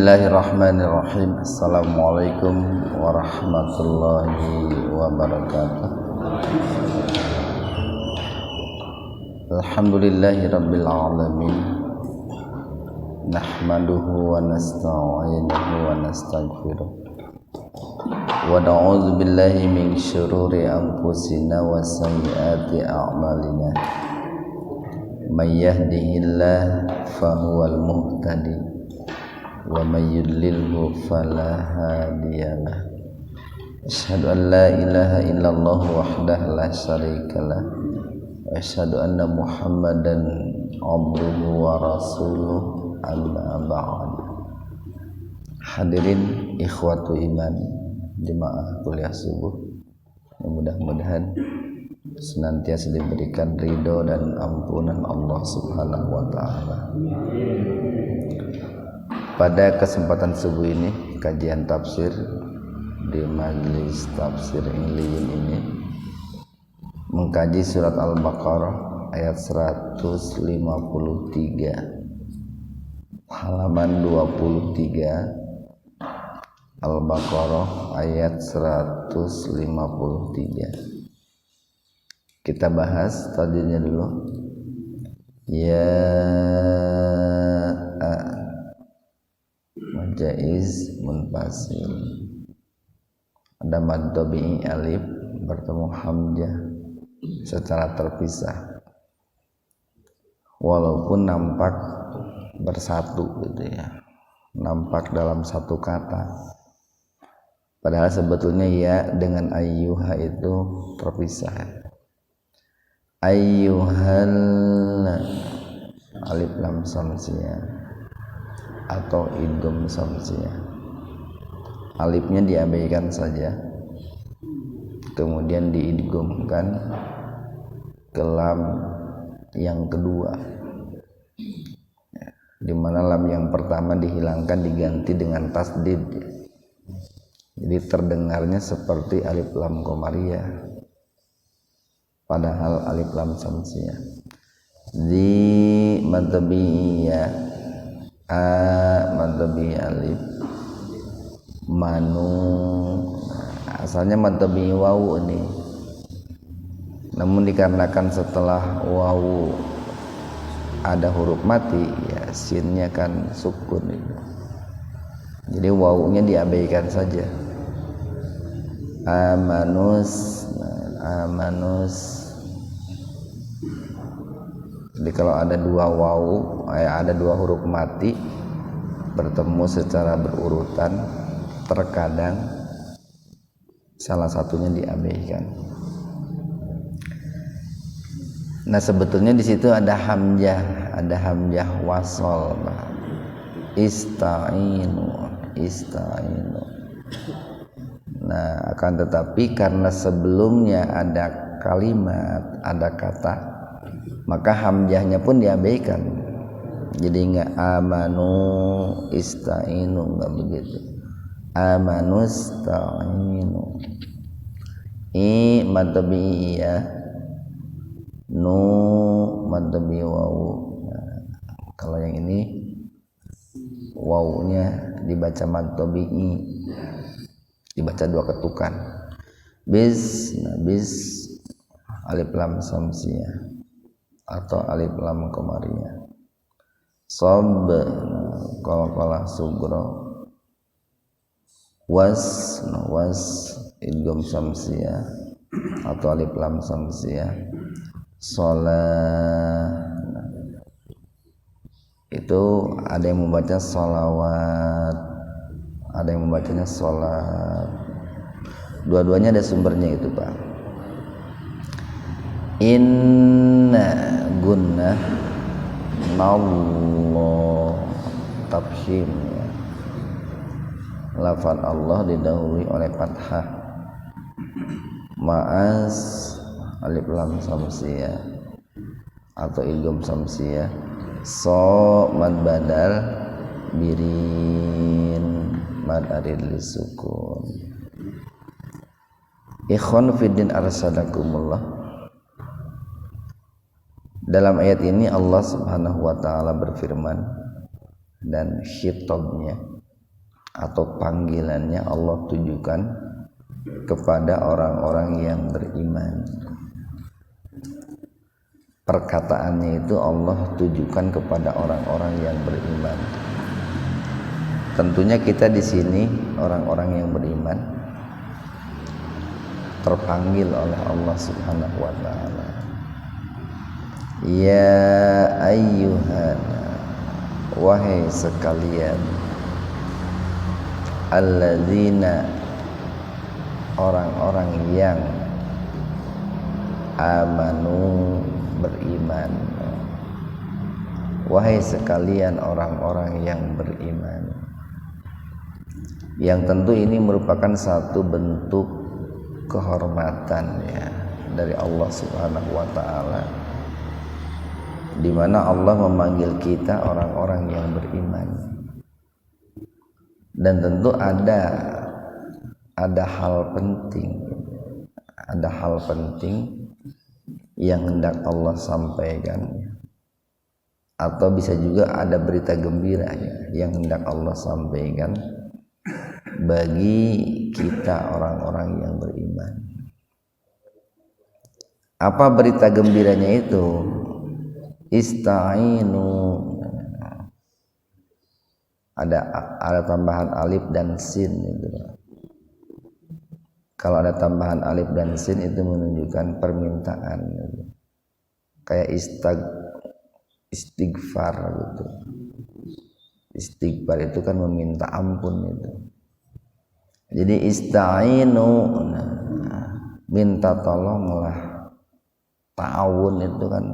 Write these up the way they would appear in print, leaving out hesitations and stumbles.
Bismillahirrahmanirrahim. Assalamualaikum warahmatullahi wabarakatuh. Alhamdulillahi rabbil alamin. Nahmaduhu wa nasta'inuhu wa nastaghfiruh. Wa na'udzu billahi min syururi anfusina wa sayyiati a'malina. May yahdihillahu fahuwal muhtadi wa may yudlilhu fala hadiyalah. Asyhadu an la ilaha illallah wahdahu la syarikalah wa asyhadu anna Muhammadan abduhu wa rasuluh, amma ba'd. Hadirin ikhwatu iman jemaah kuliah subuh, mudah-mudahan senantiasa diberikan ridho dan ampunan Allah Subhanahu wa taala. Pada kesempatan subuh ini, kajian tafsir di Majelis Tafsir Illiyin ini mengkaji surat Al-Baqarah ayat 153 halaman 23. Al-Baqarah ayat 153. Kita bahas tadinya dulu. Jaiz munfasil, ada mad tabi'i alif bertemu hamzah secara terpisah walaupun nampak bersatu gitu ya, nampak dalam satu kata, padahal sebetulnya ya dengan ayyuha itu terpisah. Ayyuhal alif lam samsiyah atau idgham samsiyah, alifnya diabaikan saja, kemudian diidghamkan ke lam yang kedua, di mana lam yang pertama dihilangkan diganti dengan tasdid, jadi terdengarnya seperti alif lam qamariyah padahal alif lam samsiyah. Di madhabiyah madhabi alif manu, asalnya madhabi wawu ini, namun dikarenakan setelah wawu ada huruf mati ya sinnya kan sukun itu, jadi wawunya diabaikan saja. Amanus, amanus. Jadi kalau ada dua wawu, ada dua huruf mati bertemu secara berurutan, terkadang salah satunya diabaikan. Nah sebetulnya di situ ada hamzah wasol, ista'inu. Nah akan tetapi karena sebelumnya ada kalimat, ada kata, maka hamzahnya pun diabaikan. Jadi enggak amanu ista'inu, enggak begitu. Amanu ista'inu. I madhabiyah, nu madhabi wawu. Nah, kalau yang ini wawunya dibaca madhabi, dibaca dua ketukan. Bis alif lam samsiyah atau alif lam qamariyah. Sob qalqalah sugro. Was idgham samsiyah atau alif lam samsiyah. Sholat itu ada yang membaca sholawat, ada yang membacanya sholat. Dua-duanya ada sumbernya itu Pak. Inna gunnah nallah tabhim ya. Lafaz Allah didahului oleh fathah. Ma'as alif lam samsiyah atau idgham samsiyah. So mad badal birin mad arid lisukun. Ikhwan fiddin arsadakumullah. Dalam ayat ini Allah Subhanahu wa taala berfirman dan khitabnya atau panggilannya Allah tujukan kepada orang-orang yang beriman. Perkataannya itu Allah tujukan kepada orang-orang yang beriman. Tentunya kita di sini orang-orang yang beriman terpanggil oleh Allah Subhanahu wa taala. Ya ayyuhan, wahai sekalian, alladzina, orang-orang yang amanu, beriman. Wahai sekalian orang-orang yang beriman. Yang tentu ini merupakan satu bentuk kehormatan ya dari Allah Subhanahu wa taala, di mana Allah memanggil kita orang-orang yang beriman. Dan tentu ada hal penting yang hendak Allah sampaikan, atau bisa juga ada berita gembira yang hendak Allah sampaikan bagi kita orang-orang yang beriman. Apa berita gembiranya itu? Ista'inu, ada tambahan alif dan sin itu. Kalau ada tambahan alif dan sin itu menunjukkan permintaan gitu. Kayak istighfar gitu. Istighfar itu kan meminta ampun itu. Jadi ista'inu, minta tolonglah. Ta'awun itu kan,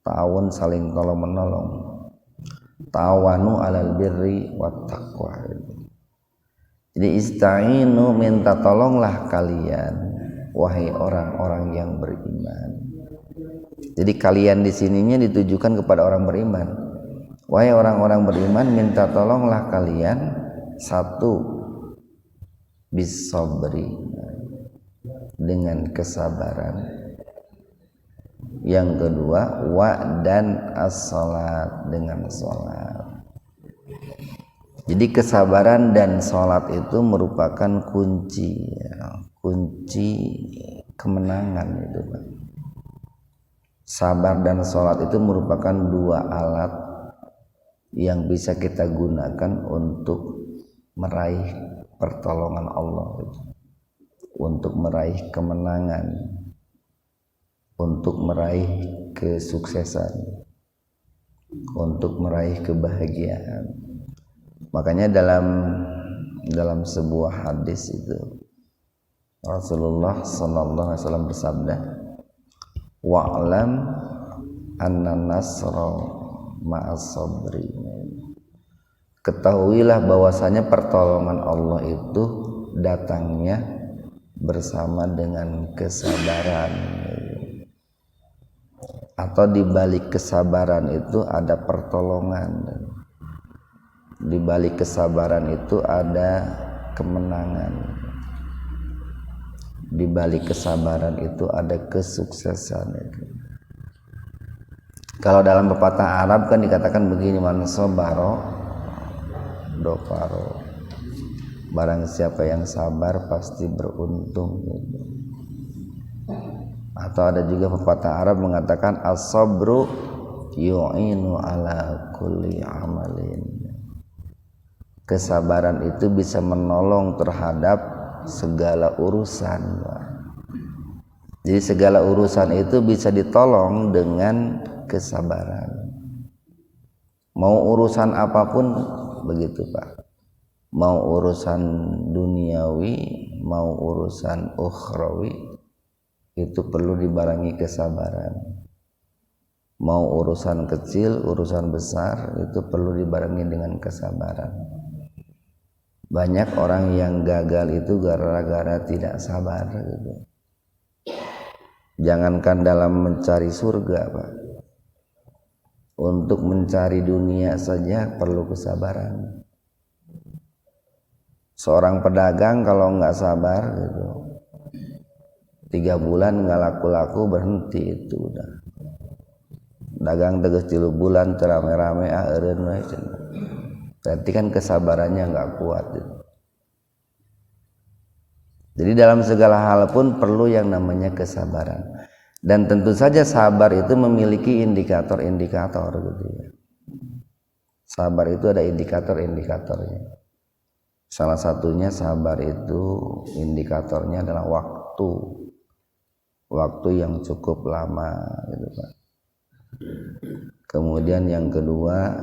ta'awun saling tolong menolong. Ta'awanu alal birri wat taqwa. Jadi ista'inu, minta tolonglah kalian wahai orang-orang yang beriman. Jadi kalian di sininya ditujukan kepada orang beriman. Wahai orang-orang beriman, minta tolonglah kalian, satu, bisabri, dengan kesabaran. Yang kedua, wa dan as-salat, dengan salat. Jadi kesabaran dan salat itu merupakan kunci kemenangan itu, Pak. Sabar dan salat itu merupakan dua alat yang bisa kita gunakan untuk meraih pertolongan Allah, untuk meraih kemenangan, untuk meraih kesuksesan, untuk meraih kebahagiaan. Makanya dalam sebuah hadis itu Rasulullah sallallahu alaihi wasallam bersabda, wa'lam anna nasra ma'as sabri. Ketahuilah bahwasanya pertolongan Allah itu datangnya bersama dengan kesabaran. Atau di balik kesabaran itu ada pertolongan. Di balik kesabaran itu ada kemenangan. Di balik kesabaran itu ada kesuksesan. Kalau dalam pepatah Arab kan dikatakan begini, man sabaro dofaro. Barang siapa yang sabar pasti beruntung. Atau ada juga pepatah Arab mengatakan as-sabru yu'inu ala kulli amalin. Kesabaran itu bisa menolong terhadap segala urusan. Jadi segala urusan itu bisa ditolong dengan kesabaran. Mau urusan apapun begitu, Pak. Mau urusan duniawi, mau urusan ukhrawi, itu perlu dibarengi kesabaran. Mau urusan kecil, urusan besar, itu perlu dibarengi dengan kesabaran. Banyak orang yang gagal itu gara-gara tidak sabar gitu. Jangankan dalam mencari surga, Pak, untuk mencari dunia saja perlu kesabaran. Seorang pedagang kalau nggak sabar gitu, 3 bulan nggak laku-laku berhenti, itu udah dagang tegas 3 bulan terame-rame eureun we. berarti kan kesabarannya nggak kuat gitu. Jadi dalam segala hal pun perlu yang namanya kesabaran. Dan tentu saja sabar itu memiliki indikator-indikator gitu ya. Sabar itu ada indikator-indikatornya. Salah satunya sabar itu indikatornya adalah waktu. Waktu yang cukup lama gitu Pak. Kemudian yang kedua,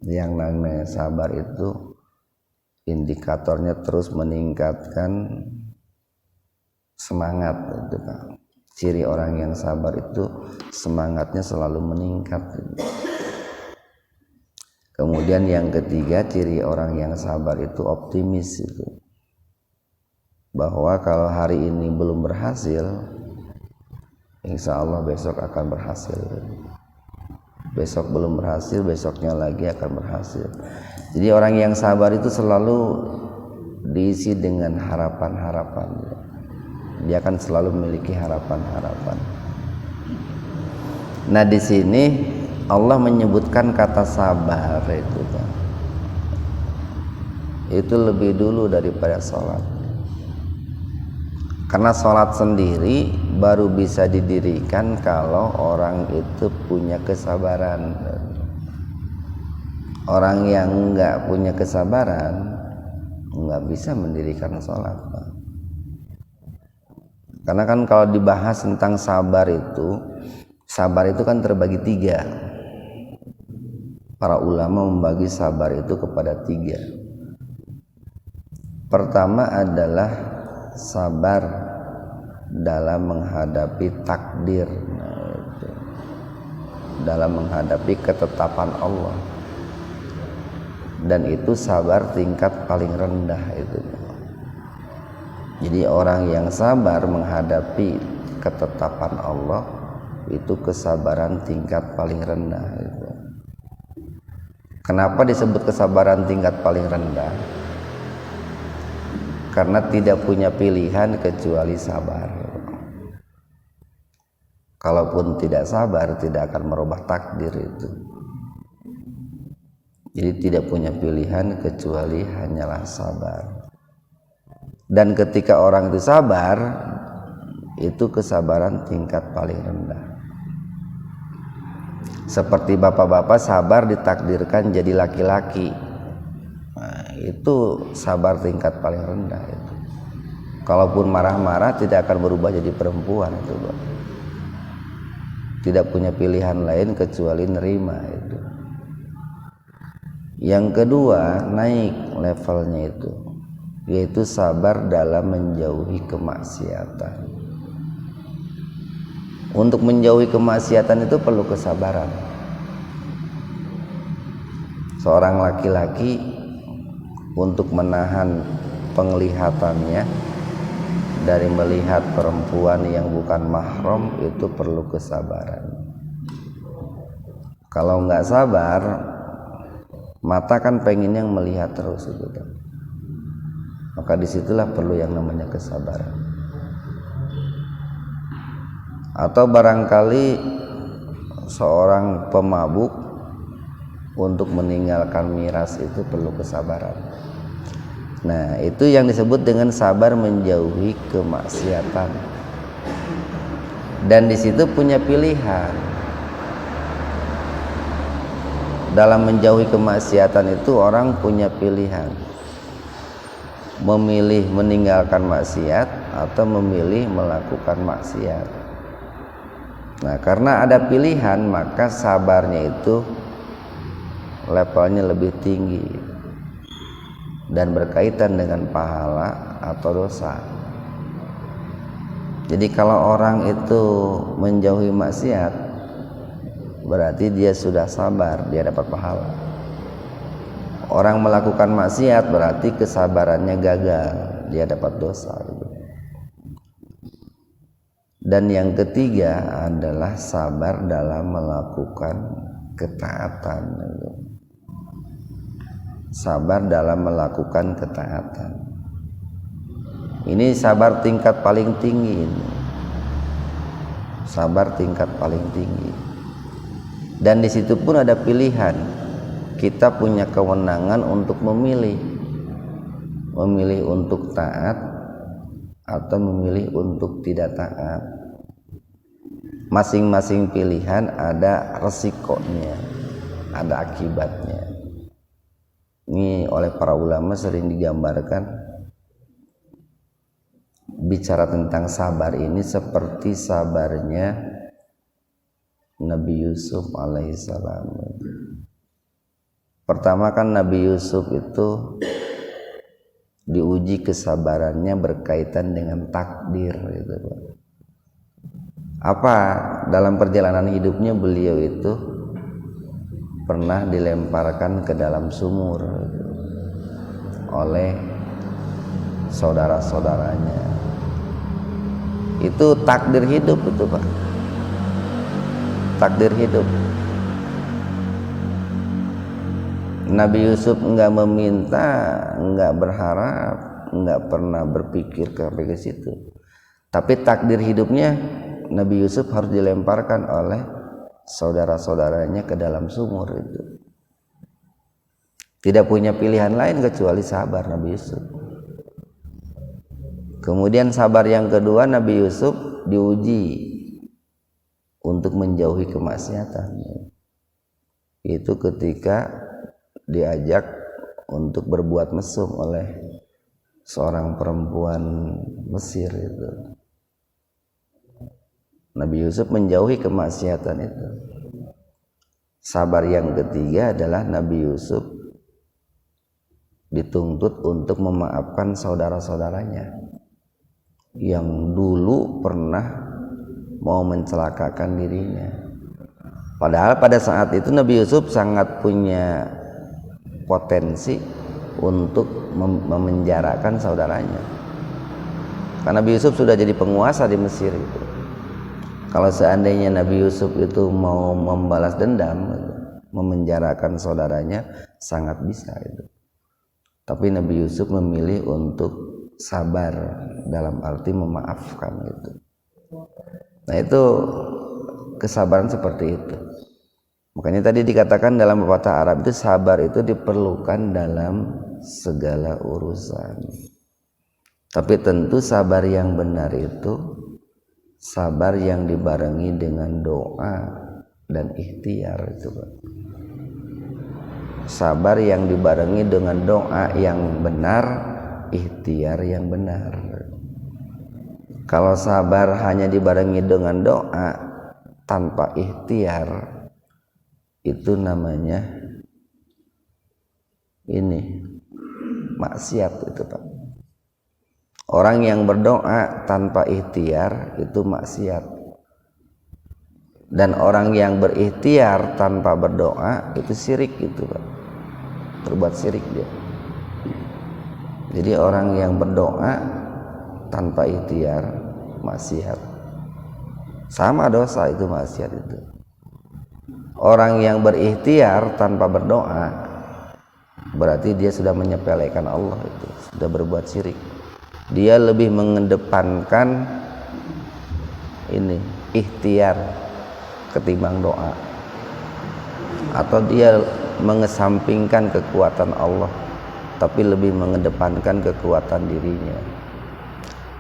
yang namanya sabar itu indikatornya terus meningkatkan semangat gitu Pak. Ciri orang yang sabar itu semangatnya selalu meningkat gitu. Kemudian yang ketiga, ciri orang yang sabar itu optimis itu. Bahwa kalau hari ini belum berhasil, insya Allah besok akan berhasil. Besok belum berhasil, besoknya lagi akan berhasil. Jadi orang yang sabar itu selalu diisi dengan harapan-harapan. Dia akan selalu memiliki harapan-harapan. Nah di sini Allah menyebutkan kata sabar itu kan. Itu lebih dulu daripada sholat. Karena sholat sendiri baru bisa didirikan kalau orang itu punya kesabaran. Orang yang enggak punya kesabaran enggak bisa mendirikan sholat. Karena kan kalau dibahas tentang sabar itu kan terbagi tiga. Para ulama membagi sabar itu kepada tiga. Pertama adalah sabar dalam menghadapi takdir, dalam menghadapi ketetapan Allah. Dan itu sabar tingkat paling rendah itu. Jadi orang yang sabar menghadapi ketetapan Allah itu kesabaran tingkat paling rendah itu. Kenapa disebut kesabaran tingkat paling rendah? Karena tidak punya pilihan kecuali sabar. Kalaupun tidak sabar tidak akan merubah takdir itu. Jadi tidak punya pilihan kecuali hanyalah sabar. Dan ketika orang itu sabar, itu kesabaran tingkat paling rendah. Seperti bapak-bapak sabar ditakdirkan jadi laki-laki. Nah, itu sabar tingkat paling rendah itu. Kalaupun marah-marah tidak akan berubah jadi perempuan itu, Pak. Tidak punya pilihan lain kecuali nerima itu. Yang kedua, naik levelnya itu, yaitu sabar dalam menjauhi kemaksiatan. Untuk menjauhi kemaksiatan itu perlu kesabaran. Seorang laki-laki untuk menahan penglihatannya dari melihat perempuan yang bukan mahram itu perlu kesabaran. Kalau nggak sabar, mata kan pengen yang melihat terus itu. Maka disitulah perlu yang namanya kesabaran. Atau barangkali seorang pemabuk untuk meninggalkan miras itu perlu kesabaran. Nah, itu yang disebut dengan sabar menjauhi kemaksiatan. Dan di situ punya pilihan. Dalam menjauhi kemaksiatan itu orang punya pilihan. Memilih meninggalkan maksiat atau memilih melakukan maksiat. Nah, karena ada pilihan, maka sabarnya itu levelnya lebih tinggi dan berkaitan dengan pahala atau dosa. Jadi kalau orang itu menjauhi maksiat, berarti dia sudah sabar, dia dapat pahala. Orang melakukan maksiat berarti kesabarannya gagal, dia dapat dosa. Dan yang ketiga adalah sabar dalam melakukan ketaatan. Sabar dalam melakukan ketaatan. Ini sabar tingkat paling tinggi ini. Sabar tingkat paling tinggi. Dan di situ pun ada pilihan. kita punya kewenangan untuk memilih untuk taat atau memilih untuk tidak taat. Masing-masing pilihan ada resikonya, ada akibatnya. Ini oleh para ulama sering digambarkan, bicara tentang sabar ini seperti sabarnya Nabi Yusuf alaihissalam. Pertama kan Nabi Yusuf itu diuji kesabarannya berkaitan dengan takdir gitu. Apa dalam perjalanan hidupnya beliau itu pernah dilemparkan ke dalam sumur oleh saudara-saudaranya. Itu takdir hidup itu, Pak. Takdir hidup. Nabi Yusuf enggak meminta, enggak berharap, enggak pernah berpikir sampai ke situ. Tapi takdir hidupnya Nabi Yusuf harus dilemparkan oleh saudara-saudaranya ke dalam sumur itu. Tidak punya pilihan lain kecuali sabar Nabi Yusuf. Kemudian sabar yang kedua, Nabi Yusuf diuji untuk menjauhi kemaksiatan. Itu ketika diajak untuk berbuat mesum oleh seorang perempuan Mesir itu. Nabi Yusuf menjauhi kemaksiatan itu. Sabar yang ketiga adalah Nabi Yusuf dituntut untuk memaafkan saudara-saudaranya yang dulu pernah mau mencelakakan dirinya. Padahal pada saat itu Nabi Yusuf sangat punya potensi untuk memenjarakan saudaranya. Karena Nabi Yusuf sudah jadi penguasa di Mesir itu. Kalau seandainya Nabi Yusuf itu mau membalas dendam, memenjarakan saudaranya, sangat bisa itu. Tapi Nabi Yusuf memilih untuk sabar dalam arti memaafkan itu. Nah, itu kesabaran seperti itu. Makanya tadi dikatakan dalam pepatah Arab itu sabar itu diperlukan dalam segala urusan. Tapi tentu sabar yang benar itu sabar yang dibarengi dengan doa dan ikhtiar itu, Pak. Sabar yang dibarengi dengan doa yang benar, ikhtiar yang benar. Kalau sabar hanya dibarengi dengan doa tanpa ikhtiar, itu namanya ini maksiat itu, Pak. Orang yang berdoa tanpa ikhtiar itu maksiat. Dan orang yang berikhtiar tanpa berdoa itu syirik gitu, Pak. Berbuat syirik dia. Jadi orang yang berdoa tanpa ikhtiar maksiat. Sama dosa itu maksiat itu. Orang yang berikhtiar tanpa berdoa berarti dia sudah menyepelekan Allah itu, sudah berbuat syirik. Dia lebih mengedepankan ini ikhtiar ketimbang doa, atau dia mengesampingkan kekuatan Allah tapi lebih mengedepankan kekuatan dirinya.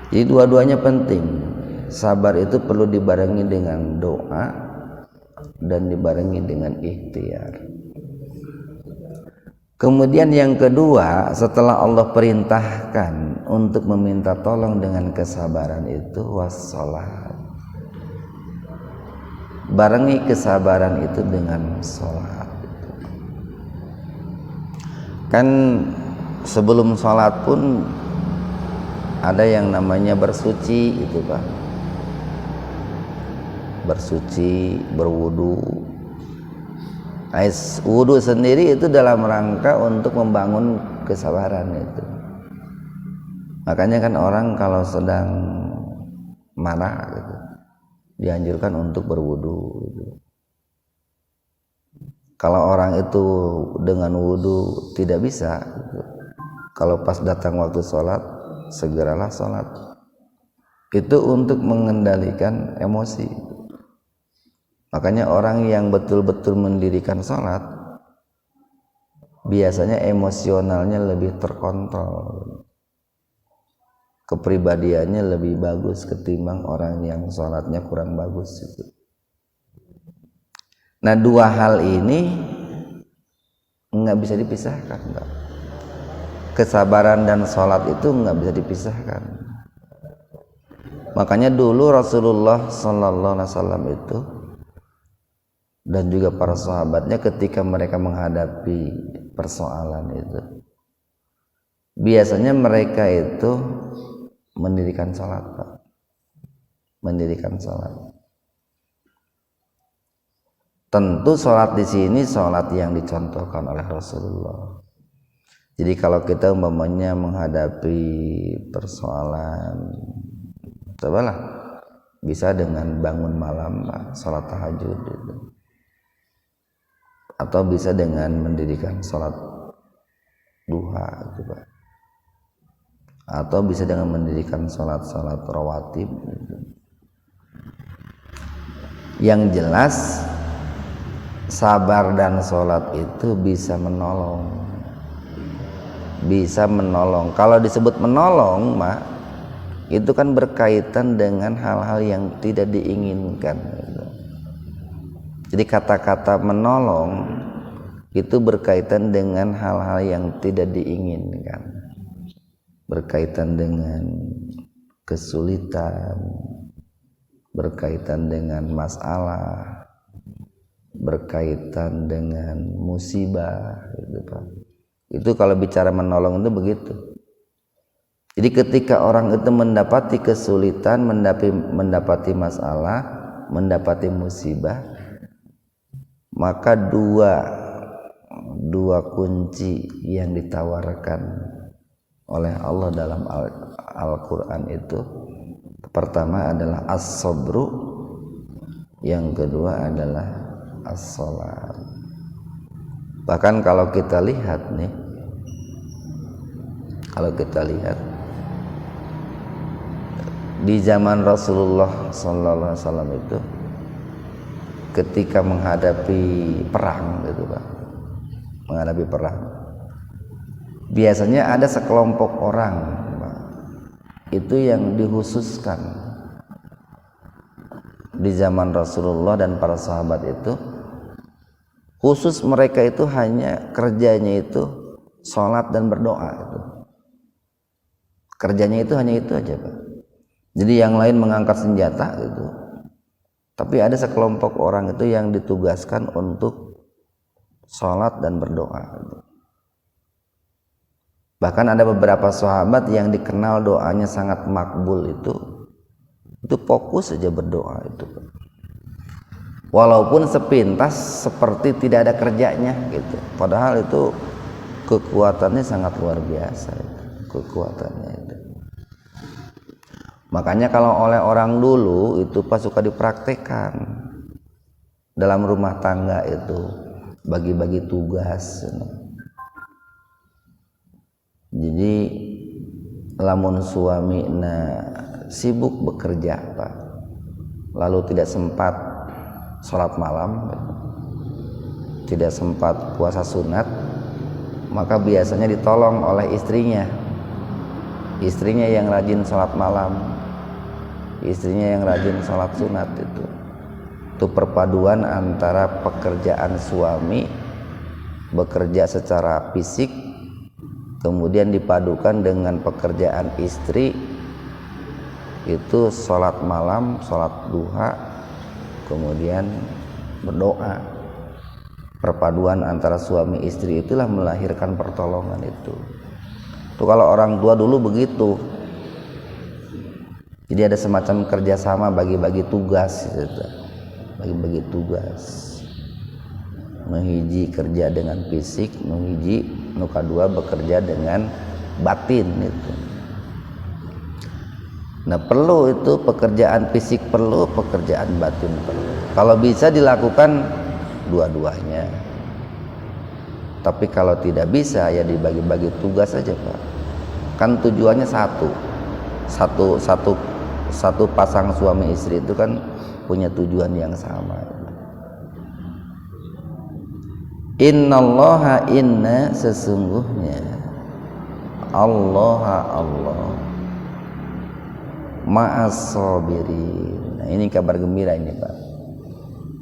Jadi dua-duanya penting. Sabar itu perlu dibarengi dengan doa dan dibarengi dengan ikhtiar. Kemudian yang kedua, setelah Allah perintahkan untuk meminta tolong dengan kesabaran itu wassalat. Barengi kesabaran itu dengan sholat. Kan sebelum sholat pun ada yang namanya bersuci itu, Pak. Bersuci, berwudu. Wudu sendiri itu dalam rangka untuk membangun kesabaran itu. Makanya kan orang kalau sedang marah gitu, dianjurkan untuk berwudu gitu. Kalau orang itu dengan wudu tidak bisa gitu, kalau pas datang waktu sholat segeralah sholat. Itu untuk mengendalikan emosi. Makanya orang yang betul-betul mendirikan sholat biasanya emosionalnya lebih terkontrol, kepribadiannya lebih bagus ketimbang orang yang sholatnya kurang bagus itu. Nah, dua hal ini nggak bisa dipisahkan, Pak. Kesabaran dan sholat itu nggak bisa dipisahkan. Makanya dulu Rasulullah Sallallahu Alaihi Wasallam itu dan juga para sahabatnya ketika mereka menghadapi persoalan itu, biasanya mereka itu mendirikan sholat, Pak. Mendirikan sholat. Tentu sholat di sini sholat yang dicontohkan oleh Rasulullah. Jadi kalau kita umpamanya menghadapi persoalan, cobalah bisa dengan bangun malam, Pak, sholat tahajud itu. Atau bisa dengan mendirikan sholat duha gitu, Pak. Atau bisa dengan mendirikan sholat rawatib gitu. Yang jelas sabar dan sholat itu bisa menolong. Bisa menolong. Kalau disebut menolong, Mak, itu kan berkaitan dengan hal-hal yang tidak diinginkan gitu. Jadi kata-kata menolong itu berkaitan dengan hal-hal yang tidak diinginkan, berkaitan dengan kesulitan, berkaitan dengan masalah, berkaitan dengan musibah gitu, Pak. Itu kalau bicara menolong itu begitu. Jadi ketika orang itu mendapati kesulitan, mendapati masalah, mendapati musibah, maka dua kunci yang ditawarkan oleh Allah dalam Al-Quran itu, pertama adalah as-sabru, yang kedua adalah as-salat. Bahkan kalau kita lihat nih, di zaman Rasulullah Sallallahu Alaihi Wasallam itu, ketika menghadapi perang gitu, Pak, menghadapi perang, biasanya ada sekelompok orang, Pak, itu yang dikhususkan di zaman Rasulullah dan para sahabat itu, khusus mereka itu hanya kerjanya itu sholat dan berdoa itu. Kerjanya itu hanya itu aja, Pak. Jadi yang lain mengangkat senjata gitu. Tapi ada sekelompok orang itu yang ditugaskan untuk sholat dan berdoa gitu. Bahkan ada beberapa sahabat yang dikenal doanya sangat makbul itu fokus saja berdoa itu, Pak. Walaupun sepintas seperti tidak ada kerjanya gitu. Padahal itu kekuatannya sangat luar biasa itu. Kekuatannya itu. Makanya kalau oleh orang dulu itu pas suka dipraktekkan dalam rumah tangga itu, bagi-bagi tugas. Jadi lamun suamina sibuk bekerja, Pak, lalu tidak sempat sholat malam, tidak sempat puasa sunat, maka biasanya ditolong oleh istrinya yang rajin sholat malam, istrinya yang rajin sholat sunat itu perpaduan antara pekerjaan suami bekerja secara fisik, kemudian dipadukan dengan pekerjaan istri itu sholat malam, sholat duha, kemudian berdoa. Perpaduan antara suami istri itulah melahirkan pertolongan itu. Tuh kalau orang tua dulu begitu. Jadi ada semacam kerjasama, bagi-bagi tugas gitu. Bagi-bagi tugas. Nuhiji kerja dengan fisik, nuhiji nuka dua bekerja dengan batin itu. Nah, perlu itu pekerjaan fisik perlu, pekerjaan batin perlu. Kalau bisa dilakukan dua-duanya. Tapi kalau tidak bisa ya dibagi-bagi tugas saja, Pak. Kan tujuannya satu pasang suami istri itu kan punya tujuan yang sama. Innallaha inna sesungguhnya Allah ma'as sabirin. Nah, ini kabar gembira ini Pak.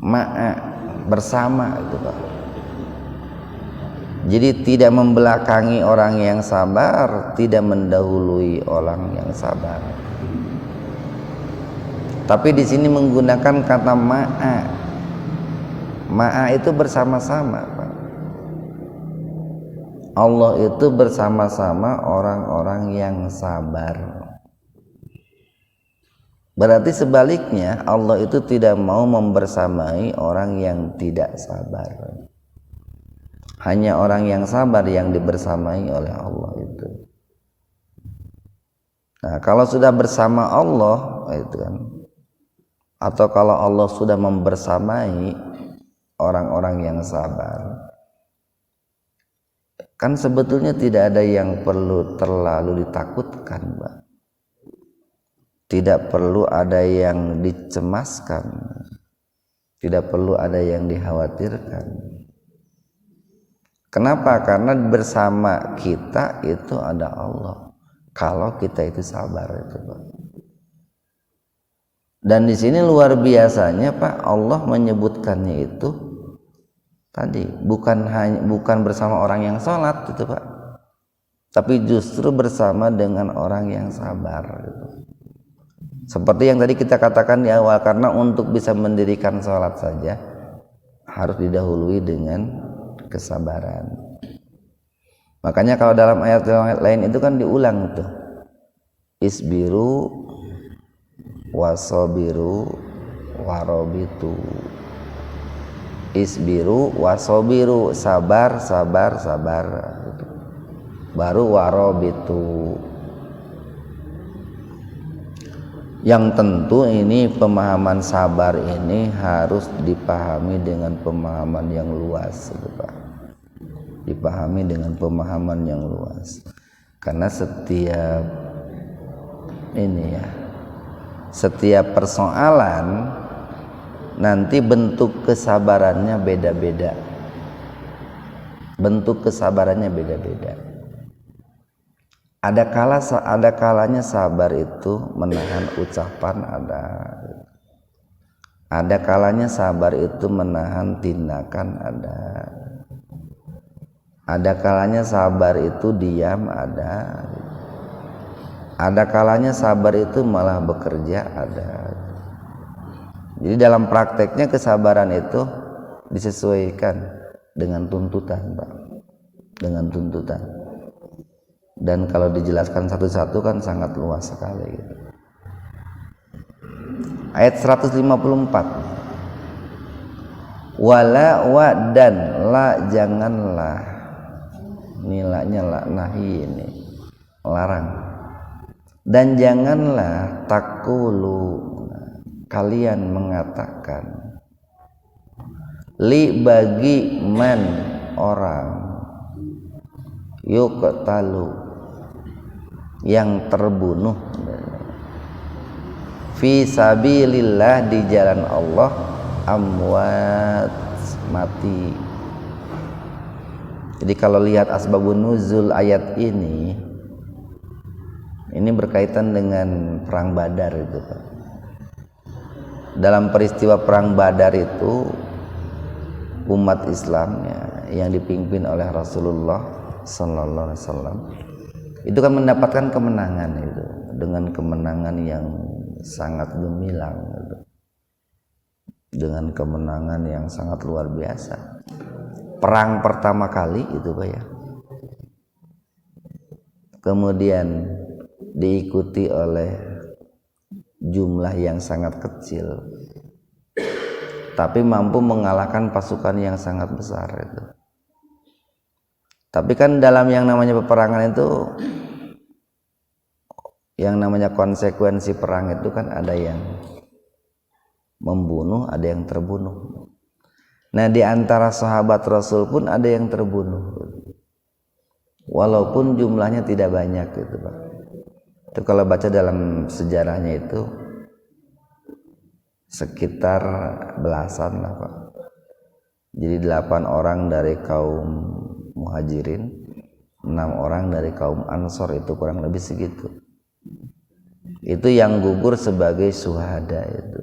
Ma'a bersama itu Pak. Jadi tidak membelakangi orang yang sabar, tidak mendahului orang yang sabar. Tapi di sini menggunakan kata ma'a. Ma'a itu bersama-sama Pak. Allah itu bersama-sama orang-orang yang sabar. Berarti sebaliknya Allah itu tidak mau membersamai orang yang tidak sabar. Hanya orang yang sabar yang dibersamai oleh Allah itu. Nah, kalau sudah bersama Allah itu kan, atau kalau Allah sudah membersamai orang-orang yang sabar, kan sebetulnya tidak ada yang perlu terlalu ditakutkan, Pak. Tidak perlu ada yang dicemaskan, tidak perlu ada yang dikhawatirkan. Kenapa? Karena bersama kita itu ada Allah. Kalau kita itu sabar itu, Pak. Dan di sini luar biasanya, Pak, Allah menyebutkannya itu tadi bukan bersama orang yang sholat itu, Pak, tapi justru bersama dengan orang yang sabar gitu. Seperti yang tadi kita katakan di awal, karena untuk bisa mendirikan sholat saja harus didahului dengan kesabaran. Makanya kalau dalam ayat lain itu kan diulang tuh, isbiru wasobiru warobitu. Isbiru wasobiru, sabar sabar sabar, baru warobitu. Yang tentu ini pemahaman sabar ini harus dipahami dengan pemahaman yang luas, Pak. Dipahami dengan pemahaman yang luas. Karena setiap persoalan nanti bentuk kesabarannya beda-beda. Bentuk kesabarannya beda-beda. Ada kalanya sabar itu menahan ucapan, ada kalanya sabar itu menahan tindakan, ada kalanya sabar itu diam, ada kalanya sabar itu malah bekerja, Jadi dalam prakteknya kesabaran itu disesuaikan dengan tuntutan, Pak, dengan tuntutan. Dan kalau dijelaskan satu-satu kan sangat luas sekali gitu. Ayat 154, wala wa dan la janganlah, nilainya la nahi ini larang, dan janganlah takulu kalian mengatakan li bagi man orang yuqtalu yang terbunuh fi sabilillah di jalan Allah amwat mati. Jadi kalau lihat asbabun nuzul ayat ini berkaitan dengan perang Badar itu, Pak. Dalam peristiwa perang Badar itu umat Islamnya yang dipimpin oleh Rasulullah sallallahu alaihi wasallam itu kan mendapatkan kemenangan itu dengan kemenangan yang sangat gemilang gitu. Dengan kemenangan yang sangat luar biasa. Perang pertama kali itu, Pak, ya. Kemudian diikuti oleh jumlah yang sangat kecil, tapi mampu mengalahkan pasukan yang sangat besar itu. Tapi kan dalam yang namanya peperangan itu, yang namanya konsekuensi perang itu kan ada yang membunuh, ada yang terbunuh. Nah, di antara sahabat Rasul pun ada yang terbunuh, walaupun jumlahnya tidak banyak gitu, Pak. Itu kalau baca dalam sejarahnya itu sekitar belasan lah, Pak. Jadi 8 orang dari kaum Muhajirin, 6 orang dari kaum Ansor, itu kurang lebih segitu. Itu yang gugur sebagai syuhada itu.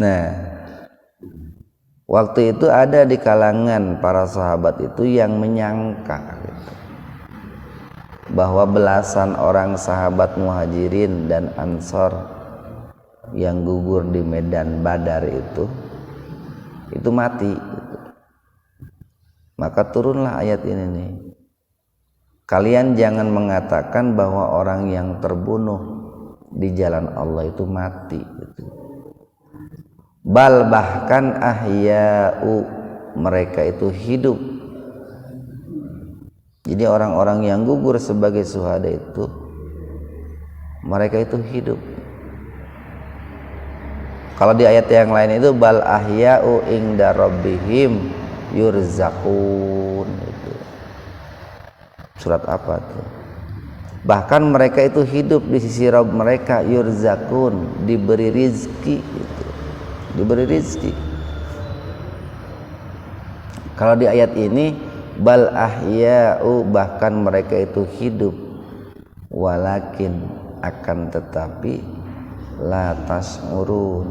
Nah, waktu itu ada di kalangan para sahabat itu yang menyangka gitu, bahwa belasan orang sahabat Muhajirin dan Ansor yang gugur di medan Badar itu mati gitu. Maka turunlah ayat ini nih. Kalian jangan mengatakan bahwa orang yang terbunuh di jalan Allah itu mati gitu. Bal bahkan ahya'u, mereka itu hidup. Jadi orang-orang yang gugur sebagai syuhada itu mereka itu hidup. Kalau di ayat yang lain itu bal ahya'u inda rabbihim yurzaqun itu. Surat apa tuh? Bahkan mereka itu hidup di sisi Rabb mereka, yurzaqun, diberi rizki itu. Diberi rizki. Kalau di ayat ini bal ahya'u, bahkan mereka itu hidup, walakin, akan tetapi, la tas'urun,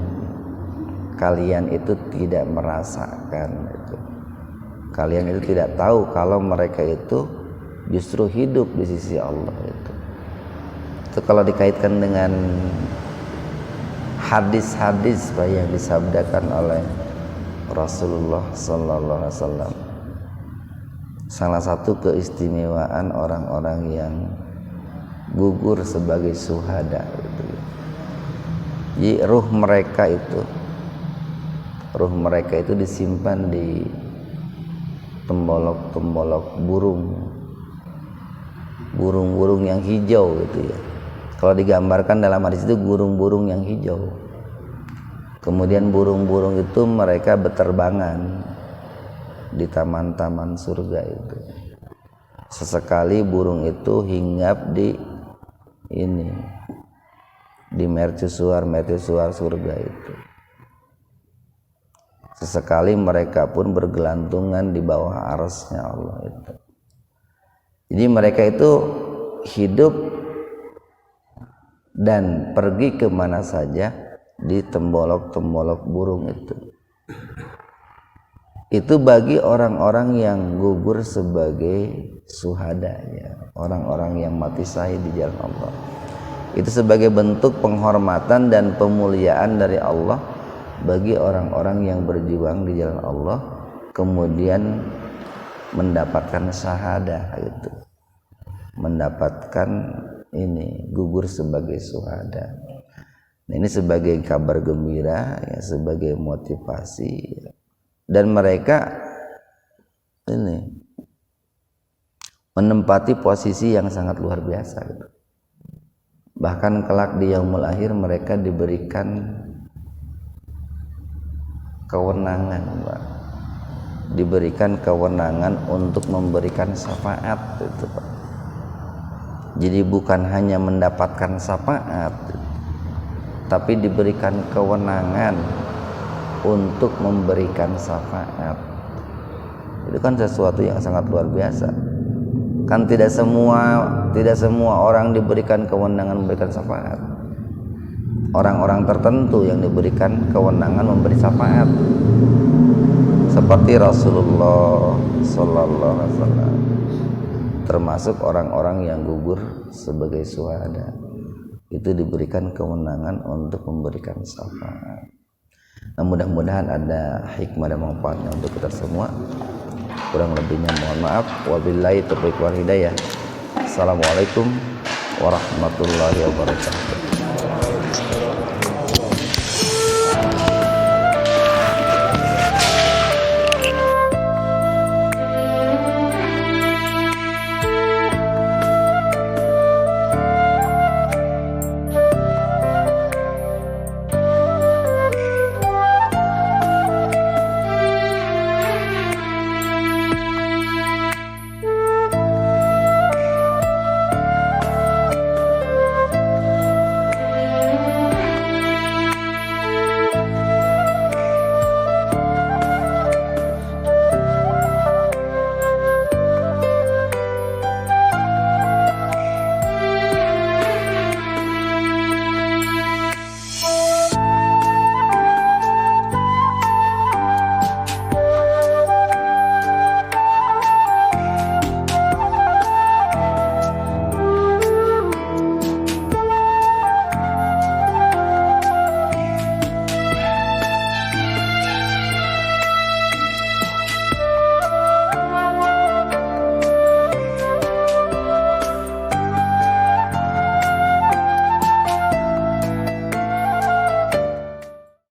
kalian itu tidak merasakan itu. Kalian itu tidak tahu kalau mereka itu justru hidup di sisi Allah itu. Itu kalau dikaitkan dengan hadis-hadis yang disabdakan oleh Rasulullah sallallahu alaihi wasallam. Salah satu keistimewaan orang-orang yang gugur sebagai syuhada itu. Jadi ruh mereka itu disimpan di tembolok-tembolok burung-burung yang hijau gitu ya. Kalau digambarkan dalam hadis itu burung-burung yang hijau. Kemudian burung-burung itu mereka berterbangan di taman-taman surga itu. Sesekali burung itu hinggap di mercusuar surga itu. Sesekali mereka pun bergelantungan di bawah arsy-Nya Allah itu. Jadi mereka itu hidup dan pergi kemana saja di tembolok-tembolok burung itu. Itu bagi orang-orang yang gugur sebagai syuhada ya, orang-orang yang mati syahid di jalan Allah. Itu sebagai bentuk penghormatan dan pemuliaan dari Allah bagi orang-orang yang berjuang di jalan Allah kemudian mendapatkan syahadah itu, mendapatkan gugur sebagai syuhada. Nah, ini sebagai kabar gembira ya, sebagai motivasi ya. Dan mereka menempati posisi yang sangat luar biasa gitu. Bahkan kelak di yaumul akhir mereka diberikan kewenangan, Pak. Diberikan kewenangan untuk memberikan syafaat itu, Pak. Jadi bukan hanya mendapatkan syafaat, tapi diberikan kewenangan untuk memberikan syafaat. Itu kan sesuatu yang sangat luar biasa. Kan tidak semua orang diberikan kewenangan memberikan syafaat. Orang-orang tertentu yang diberikan kewenangan memberi syafaat, seperti Rasulullah sallallahu alaihi wasallam, termasuk orang-orang yang gugur sebagai syuhada. Itu diberikan kewenangan untuk memberikan syafaat. Nah, mudah-mudahan ada hikmah dan manfaatnya untuk kita semua. Kurang lebihnya mohon maaf. Wabillahi taufiq wal hidayah. Assalamualaikum warahmatullahi wabarakatuh.